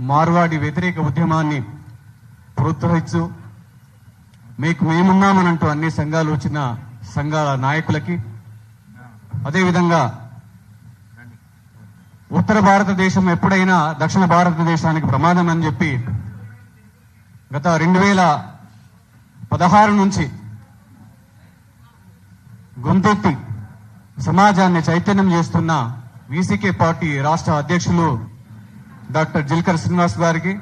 మార్వాడి వ్యతిరేక ఉద్యమాన్ని ప్రోత్సహిస్తూ మీకు మేమున్నామనంటూ అన్ని సంఘాలు వచ్చిన సంఘాల నాయకులకి, అదేవిధంగా ఉత్తర భారతదేశం ఎప్పుడైనా దక్షిణ భారతదేశానికి ప్రమాదం అని చెప్పి గత 2016 నుంచి గొంతెత్తి సమాజాన్ని చైతన్యం చేస్తున్న వీసీకే పార్టీ రాష్ట్ర అధ్యక్షులు డాక్టర్ జిల్కర్ శ్రీనివాస్ గారికి,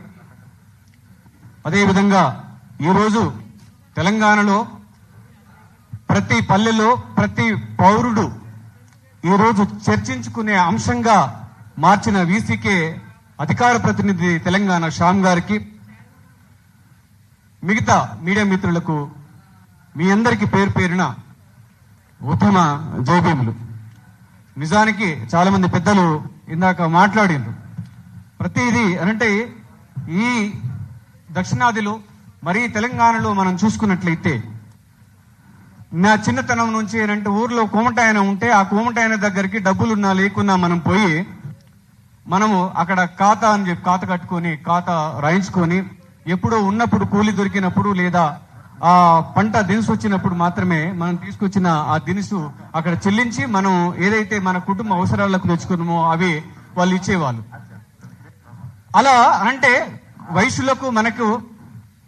అదేవిధంగా ఈరోజు తెలంగాణలో ప్రతి పల్లెలో ప్రతి పౌరుడు ఈరోజు చర్చించుకునే అంశంగా మార్చిన వీసీకే అధికార ప్రతినిధి తెలంగాణ శ్యామ్ గారికి, మిగతా మీడియా మిత్రులకు మీ అందరికీ పేరు పేరున ఉత్తమ జైభీములు. నిజానికి చాలా మంది పెద్దలు ఇందాక మాట్లాడిండ్రు. ప్రతిదీ అంటే ఈ దక్షిణాదిలో మరి తెలంగాణలో మనం చూసుకున్నట్లయితే నా చిన్నతనం నుంచి ఏంటంటే ఊర్లో కోమటాయన ఉంటే ఆ కోమటాయన దగ్గరికి డబ్బులున్నా లేకున్నా మనం పోయి మనము అక్కడ ఖాతా అని చెప్పి ఖాతా కట్టుకొని ఖాతా రాయించుకొని ఎప్పుడో ఉన్నప్పుడు కూలి దొరికినప్పుడు లేదా ఆ పంట దినుసు వచ్చినప్పుడు మాత్రమే మనం తీసుకొచ్చిన ఆ దినుసు అక్కడ చెల్లించి మనం ఏదైతే మన కుటుంబ అవసరాలకు తెచ్చుకున్నామో అవి వాళ్ళు ఇచ్చేవాళ్ళు. అలా అంటే వయసులకు మనకు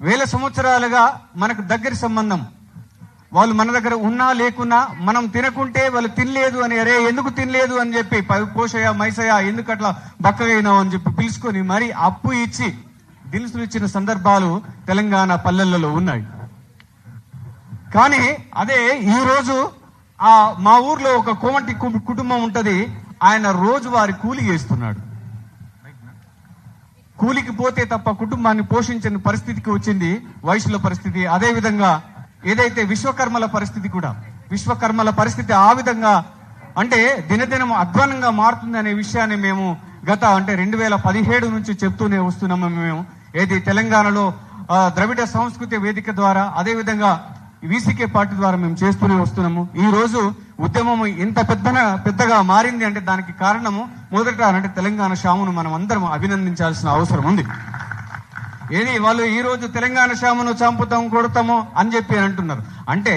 వేల సంవత్సరాలుగా మనకు దగ్గరి సంబంధం. వాళ్ళు మన దగ్గర ఉన్నా లేకున్నా మనం తినకుంటే వాళ్ళు తినలేదు అని, అరే ఎందుకు తినలేదు అని చెప్పి పోషయ్య మైసయ్య ఎందుకు అట్లా బక్కగైనావు అని చెప్పి పిలుచుకొని మరి అప్పు ఇచ్చి దినుసులు ఇచ్చిన సందర్భాలు తెలంగాణ పల్లెలలో ఉన్నాయి. కానీ అదే ఈ రోజు మా ఊర్లో ఒక కోమటి కుటుంబం ఉంటది. ఆయన రోజువారి కూలి చేస్తున్నాడు. కూలికి పోతే తప్ప కుటుంబాన్ని పోషించని పరిస్థితికి వచ్చింది వయసులో పరిస్థితి. అదే విధంగా ఏదైతే విశ్వకర్మల పరిస్థితి కూడా, విశ్వకర్మల పరిస్థితి ఆ విధంగా అంటే దినదినం అధ్వానంగా మారుతుంది అనే విషయాన్ని మేము గత అంటే 2017 నుంచి చెప్తూనే వస్తున్నాము. మేము ఏది తెలంగాణలో ద్రవిడ సంస్కృతి వేదిక ద్వారా అదేవిధంగా వీసీకే పార్టీ ద్వారా మేము చేస్తూనే వస్తున్నాము. ఈ రోజు ఉద్యమం ఇంత పెద్దగా మారింది అంటే దానికి కారణము మొదట అంటే తెలంగాణ శ్యామును మనం అందరం అభినందించాల్సిన అవసరం ఉంది. ఏది వాళ్ళు ఈ రోజు తెలంగాణ శ్యామును చంపుతాం కొడతాము అని చెప్పి అంటున్నారు. అంటే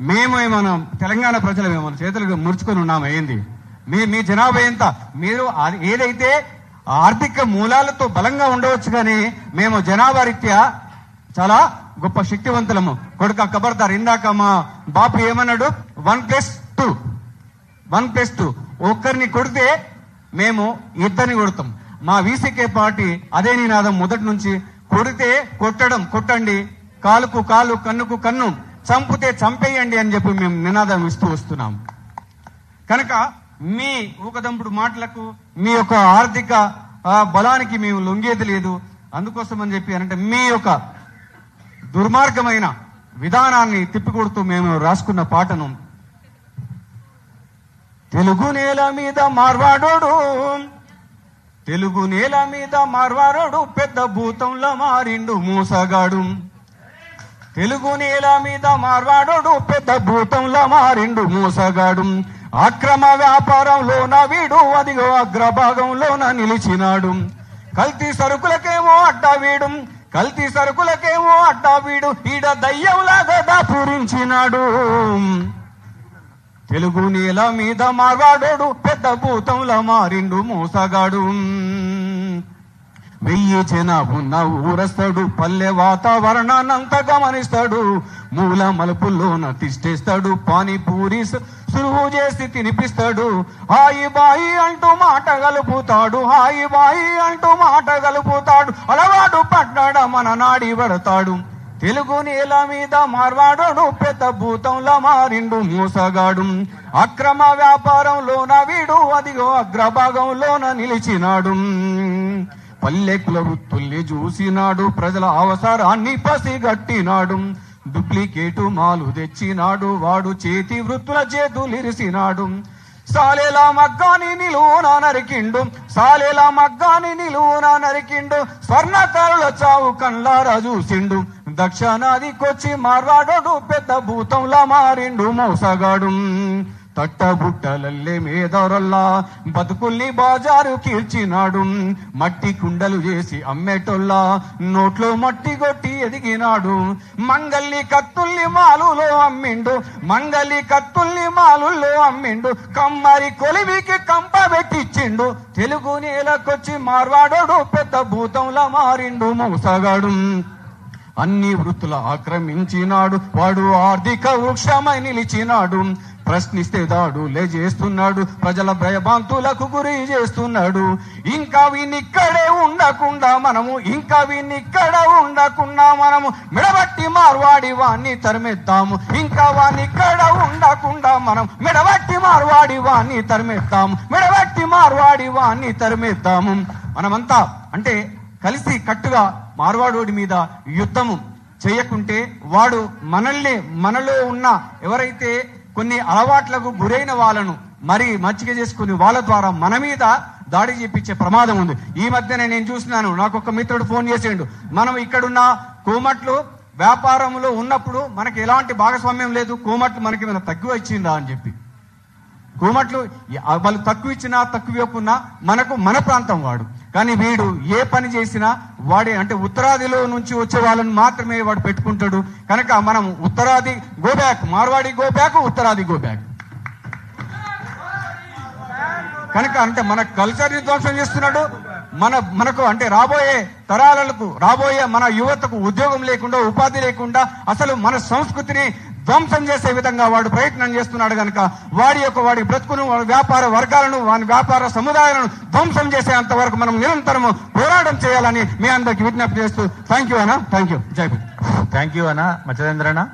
మేమేమన్నా తెలంగాణ ప్రజలు ఏమన్నా చేతులు ముడుచుకొని ఉన్నాము ఏంది? మీ జనాభా ఎంత? మీరు ఏదైతే ఆర్థిక మూలాలతో బలంగా ఉండవచ్చు కానీ మేము జనాభా రీత్యా చాలా గొప్ప శక్తివంతులము. కొడుక ఖబర్దార్, ఇందాక మా బాపు ఏమన్నాడు, 1+2 ఒక్కరిని కొడితే మేము ఇద్దరిని కొడతాం. మా వీసీకే పార్టీ అదే నినాదం మొదటి నుంచి. కొడితే కొట్టండి, కాలుకు కాలు కన్నుకు కన్ను, చంపితే చంపేయండి అని చెప్పి మేము నినాదం ఇస్తూ వస్తున్నాం. కనుక మీ ఊకదంపుడు మాటలకు మీ యొక్క ఆర్థిక బలానికి మేము లొంగేది లేదు. అందుకోసం అని చెప్పి అంటే మీ యొక్క దుర్మార్గమైన విధానాన్ని తిప్పికొడుతూ మేము రాసుకున్న పాటను, తెలుగు నేల మీద మార్వాడోడు పెద్ద భూతంలో మారిండు మోసగాడు. తెలుగు నేల మీద మార్వాడోడు పెద్ద భూతంలో మారిండు మోసగాడు. అక్రమ వ్యాపారంలోన వీడు అదిగో అగ్రభాగంలోన నిలిచినాడు. కల్తీ సరుకులకేమో అడ్డా వీడు ఈడ దయ్యంలాగా దాపురించినాడు. తెలుగు నేల మీద మార్వాడోడు పెద్ద భూతంలా మారిండు మోసగాడు. 1000 జనాభున్న ఊరస్తాడు, పల్లె వాతావరణాన్నంత గమనిస్తాడు. మూల మలుపుల్లోన తిష్టేస్తాడు, పానీపూరి సులువు చేసి తినిపిస్తాడు. హాయి బాయి అంటూ మాట గలుపుతాడు, అలవాటు పడ్డాడ మన నాడి పడతాడు. తెలుగు నేల మీద మార్వాడోడు పెద్ద భూతంలా మారిండు మోసగాడు. అక్రమ వ్యాపారంలోన వీడు అదిగో అగ్రభాగంలోన నిలిచినాడు. పల్లెకుల వృత్తుల్ని చూసినాడు, ప్రజల అవసరాన్ని పసిగట్టినాడు. డూప్లికేటు మాలు తెచ్చినాడు, వాడు చేతి వృత్తుల చేతులిరిసినాడు. సాలేలా మగ్గాని నిలువున నరికిండు, స్వర్ణకారుల చావు కళ్ళారా చూసిండు. దక్షిణాదికొచ్చి మార్వాడోడు పెద్ద భూతంలా మారిండు మోసగాడు. తట్టబుట్టలల్లే మేదరల్లా బతుకుల్ని బాజారు కీర్చినాడు. మట్టి కుండలు చేసి అమ్మేటోల్లా నోట్లో మట్టి కొట్టి ఎదిగినాడు. మంగళి కత్తుల్ని మాలులో అమ్మిండు, మంగళి కత్తుల్ని మాలుల్లో అమ్మిండు. కమ్మరి కొలివికి కంప పెట్టిచ్చిండు. తెలుగు నేలకొచ్చి మార్వాడోడు పెద్ద భూతంలా మారిండు మోసగాడు. అన్ని వృత్తుల ఆక్రమించినాడు వాడు, ఆర్థిక వృక్షమై నిలిచినాడు. ప్రశ్నిస్తే దాడులే చేస్తున్నాడు, ప్రజల భయభాంతులకు గురి చేస్తున్నాడు. ఇంకా వీనిక్కడే ఉండకుండా మనము, ఇంకా వీనిక్కడ ఉండకుండా మనము మెడబట్టి మార్వాడి వాణ్ణి తరిమేద్దాము. ఇంకా వానిక్కడ ఉండకుండా మనం మెడబట్టి మార్వాడి వాణ్ణి తరిమేద్దాము, మెడబట్టి మార్వాడి వాణ్ణి తరిమేద్దాము. మనమంతా అంటే కలిసి కట్టుగా మార్వాడోడి మీద యుద్ధము చేయకుంటే వాడు మనలో ఉన్న ఎవరైతే కొన్ని అలవాట్లకు గురైన వాళ్ళను మరి మచ్చిక చేసుకుని వాళ్ళ ద్వారా మన మీద దాడి చేపించే ప్రమాదం ఉంది. ఈ మధ్యనే నేను చూసినాను, నాకు ఒక మిత్రుడు ఫోన్ చేసిండు, మనం ఇక్కడున్న కోమట్లు వ్యాపారంలో ఉన్నప్పుడు మనకి ఎలాంటి భాగస్వామ్యం లేదు, కోమట్లు మనకి ఏమైనా తక్కువ ఇచ్చిందా అని చెప్పి. కోమట్లు వాళ్ళు తక్కువ ఇచ్చినా తక్కువ ఇవ్వకున్నా మనకు మన ప్రాంతం వాడు, కానీ వీడు ఏ పని చేసినా వాడే అంటే ఉత్తరాదిలో నుంచి వచ్చే వాళ్ళని మాత్రమే వాడు పెట్టుకుంటాడు. కనుక మనం ఉత్తరాది go back, Marwari go back, ఉత్తరాది గో బ్యాక్. కనుక అంటే మన కల్చర్ని ధ్వంసం చేస్తున్నాడు. మనకు అంటే రాబోయే తరాలకు, రాబోయే మన యువతకు ఉద్యోగం లేకుండా, ఉపాధి లేకుండా అసలు మన సంస్కృతిని ధ్వంసం చేసే విధంగా వాడు ప్రయత్నం చేస్తున్నాడు. కనుక వాడి బ్రతుకును, వాడి వ్యాపార వర్గాలను, వాడి వ్యాపార సముదాయాలను ధ్వంసం చేసేంత వరకు మనం నిరంతరము పోరాటం చేయాలని మీ అందరికి విజ్ఞప్తి చేస్తూ థ్యాంక్ యూ అన్న. Thank you. జై భీమ్. థ్యాంక్ యూ అన్న మచ్చదేంద్ర అన్న.